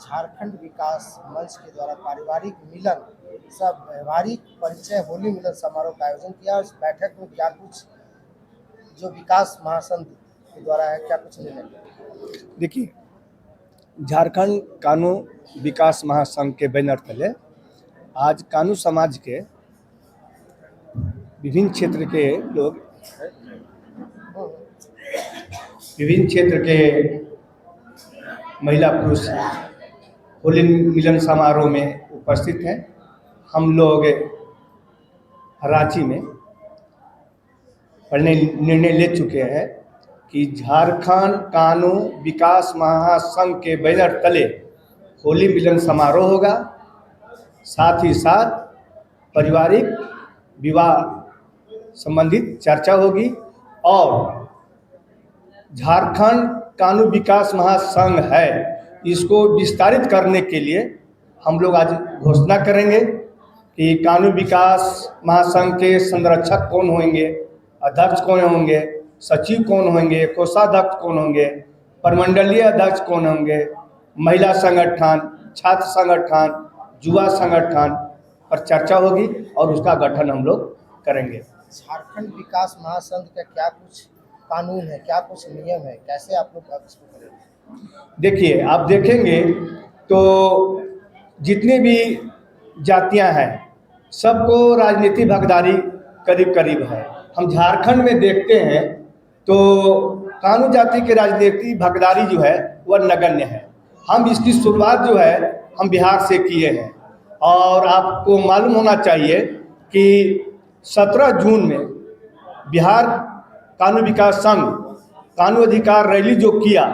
झारखंड विकास मंच के द्वारा पारिवारिक मिलन सब व्यवहारिक परिचय होली मिलन समारोह का आयोजन किया। इस बैठक में क्या कुछ जो विकास महासंघ के द्वारा है, क्या कुछ निर्णय लिया? देखिए, झारखंड कानू विकास महासंघ के बैनर तले आज कानू समाज के विभिन्न क्षेत्र के लोग विभिन्न क्षेत्र के महिला पुरुष होली मिलन समारोह में उपस्थित हैं। हम लोग रांची में निर्णय ले चुके हैं कि झारखंड कानू विकास महासंघ के बैनर तले होली मिलन समारोह होगा। साथ ही साथ पारिवारिक विवाह संबंधित चर्चा होगी और झारखंड कानू विकास महासंघ है, इसको विस्तारित करने के लिए हम लोग आज घोषणा करेंगे कि कानू विकास महासंघ के संरक्षक कौन होंगे, अध्यक्ष कौन होंगे, सचिव कौन होंगे, कोषाध्यक्ष कौन होंगे, प्रमंडलीय अध्यक्ष कौन होंगे, महिला संगठन, छात्र संगठन, युवा संगठन पर चर्चा होगी और उसका गठन हम लोग करेंगे। झारखंड विकास महासंघ का क्या कुछ कानून है, क्या कुछ नियम है, कैसे आप लोग इसको करेंगे? देखिए, आप देखेंगे तो जितने भी जातियां हैं सबको राजनीतिक भागीदारी करीब करीब है। हम झारखंड में देखते हैं तो कानू जाति की राजनीतिक भागीदारी जो है वह नगण्य है। हम इसकी शुरुआत जो है हम बिहार से किए हैं और आपको मालूम होना चाहिए कि 17 जून में बिहार कानू विकास संघ कानू अधिकार रैली जो किया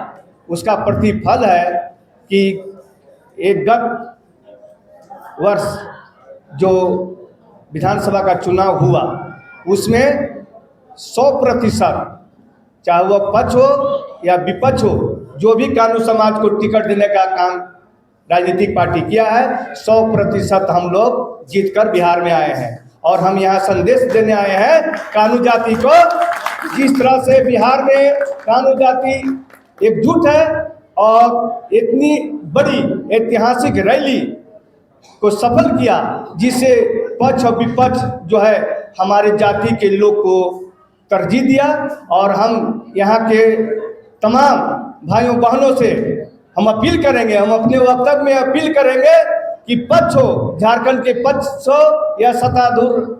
उसका प्रतिफल है कि एक गत वर्ष जो विधानसभा का चुनाव हुआ उसमें 100%, चाहे वह पक्ष हो या विपक्ष हो, जो भी कानू समाज को टिकट देने का काम राजनीतिक पार्टी किया है, 100% हम लोग जीतकर बिहार में आए हैं। और हम यहाँ संदेश देने आए हैं कानू जाति को, जिस तरह से बिहार में कानू जाति एकजुट है और इतनी बड़ी ऐतिहासिक रैली को सफल किया जिससे पक्ष और विपक्ष जो है हमारे जाति के लोग को तरजीह दिया। और हम यहाँ के तमाम भाइयों बहनों से हम अपील करेंगे, हम अपने वक्तव्य में अपील करेंगे कि पक्ष हो, झारखंड के पक्ष हो या सत्तारूढ़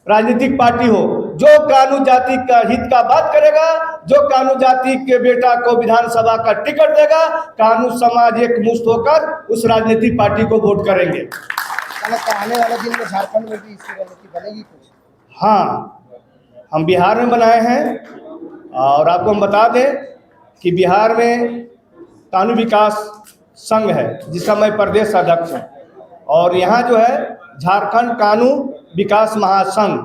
राजनीतिक पार्टी हो, जो कानू जाति का हित का बात करेगा, जो कानू जाति के बेटा को विधानसभा का टिकट देगा, कानू समाज एक मुश्त होकर उस राजनीतिक पार्टी को वोट करेंगे। आने वाले दिन में झारखंड में भी इसकी रणनीति बनेगी कुछ? हाँ, हम बिहार में बनाए हैं और आपको हम बता दें कि बिहार में कानू विकास संघ है जिसका मैं प्रदेश अध्यक्ष हूँ और यहाँ जो है झारखंड कानू विकास महासंघ।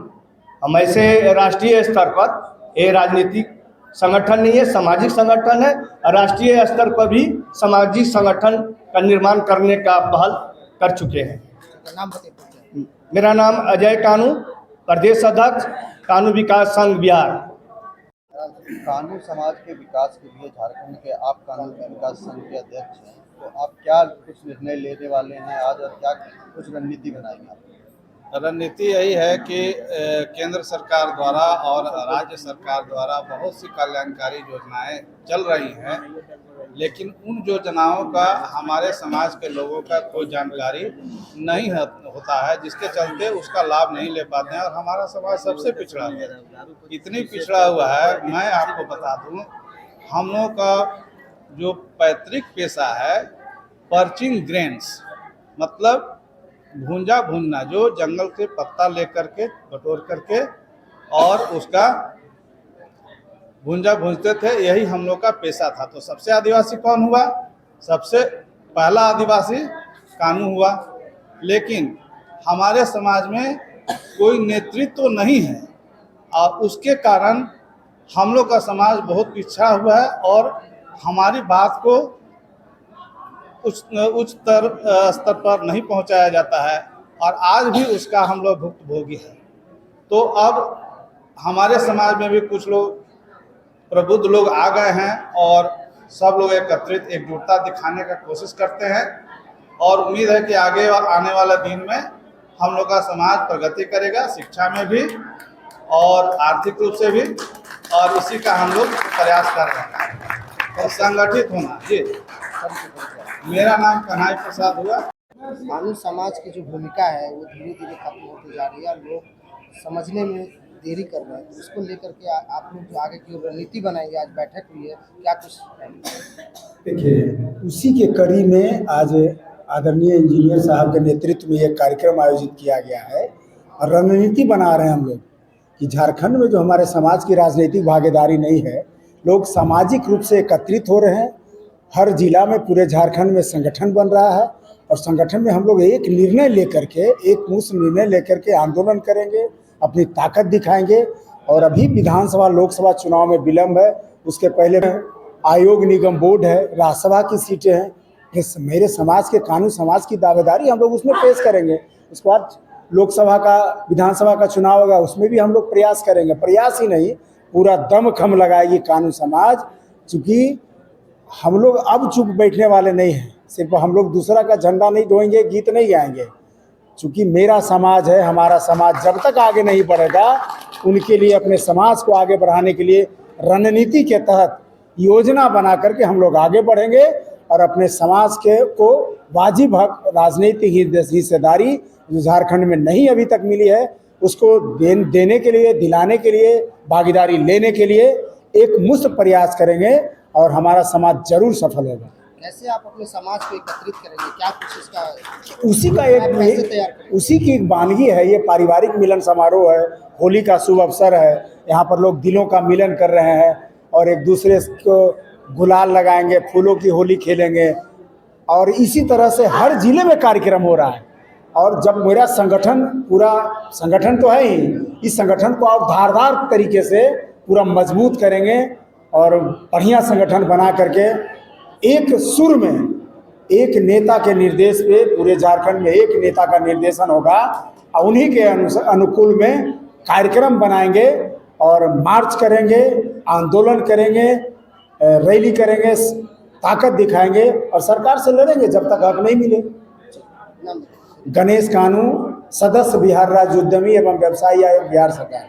हम ऐसे राष्ट्रीय स्तर पर ये राजनीतिक संगठन नहीं है, सामाजिक संगठन है। राष्ट्रीय स्तर पर भी सामाजिक संगठन का निर्माण करने का पहल कर चुके हैं। नाम बताइए। मेरा नाम अजय कानू, प्रदेश अध्यक्ष कानू विकास संघ बिहार। कानू समाज के विकास के लिए झारखंड के आप कानू विकास संघ के अध्यक्ष हैं, तो आप क्या कुछ निर्णय लेने वाले हैं आज और क्या कुछ रणनीति बनाएंगे आप? रणनीति यही है कि केंद्र सरकार द्वारा और राज्य सरकार द्वारा बहुत सी कल्याणकारी योजनाएं चल रही हैं, लेकिन उन योजनाओं का हमारे समाज के लोगों का कोई जानकारी नहीं होता है, जिसके चलते उसका लाभ नहीं ले पाते हैं और हमारा समाज सबसे पिछड़ा है। इतनी पिछड़ा हुआ है, मैं आपको बता दूं, हम लोगों का जो पैतृक पेशा है पर्चिंग ग्रेन्स, मतलब भूंजा भूनना, जो जंगल से पत्ता लेकर के बटोर करके और उसका भूंजा भूनते थे, यही हम लोग का पेशा था। तो सबसे आदिवासी कौन हुआ? सबसे पहला आदिवासी कानू हुआ। लेकिन हमारे समाज में कोई नेतृत्व तो नहीं है और उसके कारण हम लोग का समाज बहुत पिछड़ा हुआ है और हमारी बात को उच्च स्तर पर नहीं पहुंचाया जाता है और आज भी उसका हम लोग भुक्तभोगी हैं। तो अब हमारे समाज में भी कुछ लोग प्रबुद्ध लोग आ गए हैं और सब लोग एकत्रित एकजुटता दिखाने का कोशिश करते हैं और उम्मीद है कि आगे आने वाला दिन में हम लोग का समाज प्रगति करेगा, शिक्षा में भी और आर्थिक रूप से भी, और इसी का हम लोग प्रयास कर रहे हैं और संगठित होना। जी, मेरा नाम कन्हैया प्रसाद हुआ। कानून समाज की जो भूमिका है वो धीरे धीरे खत्म होती जा रही है, लोग समझने में देरी कर रहे हैं। तो इसको लेकर के आप लोग जो आगे की रणनीति बनाएंगे, आज बैठक हुई है, क्या कुछ देखिए, उसी के कड़ी में आज आदरणीय इंजीनियर साहब के नेतृत्व में एक कार्यक्रम आयोजित किया गया है और रणनीति बना रहे हैं हम लोग कि झारखंड में जो हमारे समाज की राजनीतिक भागीदारी नहीं है, लोग सामाजिक रूप से एकत्रित हो रहे हैं। हर जिला में पूरे झारखंड में संगठन बन रहा है और संगठन में हम लोग एक निर्णय लेकर के, एक मुश्त निर्णय लेकर के आंदोलन करेंगे, अपनी ताकत दिखाएंगे। और अभी विधानसभा लोकसभा चुनाव में विलम्ब है, उसके पहले आयोग निगम बोर्ड है, राज्यसभा की सीटें हैं। मेरे समाज के कानून समाज की दावेदारी हम लोग उसमें पेश करेंगे। उसके बाद लोकसभा का विधानसभा का चुनाव होगा, उसमें भी हम लोग प्रयास करेंगे। प्रयास ही नहीं, पूरा दमखम लगाएगी कानून समाज, चूँकि हम लोग अब चुप बैठने वाले नहीं हैं। सिर्फ हम लोग दूसरा का झंडा नहीं ढोएंगे, गीत नहीं गाएंगे। चूँकि मेरा समाज है, हमारा समाज जब तक आगे नहीं बढ़ेगा, उनके लिए, अपने समाज को आगे बढ़ाने के लिए रणनीति के तहत योजना बना करके हम लोग आगे बढ़ेंगे और अपने समाज के को वाजिब हक राजनीतिक हिस्सेदारी जो झारखंड में नहीं अभी तक मिली है, उसको देने के लिए, दिलाने के लिए, भागीदारी लेने के लिए एक मुश्त प्रयास करेंगे और हमारा समाज जरूर सफल होगा। कैसे आप अपने समाज को एकत्रित करेंगे, क्या कुछ इसका उसी का कैसे तैयार करेंगे? उसी की एक वानगी है। ये पारिवारिक मिलन समारोह है, होली का शुभ अवसर है। यहाँ पर लोग दिलों का मिलन कर रहे हैं और एक दूसरे को गुलाल लगाएंगे, फूलों की होली खेलेंगे और इसी तरह से हर जिले में कार्यक्रम हो रहा है। और जब मेरा संगठन, पूरा संगठन तो है ही, इस संगठन को आप धारदार तरीके से पूरा मजबूत करेंगे और बढ़िया संगठन बना करके एक सुर में, एक नेता के निर्देश पे पूरे झारखंड में एक नेता का निर्देशन होगा और उन्हीं के अनुकूल में कार्यक्रम बनाएंगे और मार्च करेंगे, आंदोलन करेंगे, रैली करेंगे, ताकत दिखाएंगे और सरकार से लड़ेंगे जब तक हक नहीं मिले। गणेश कानू, सदस्य बिहार राज्य उद्यमी एवं व्यवसायी आयोग बिहार सरकार।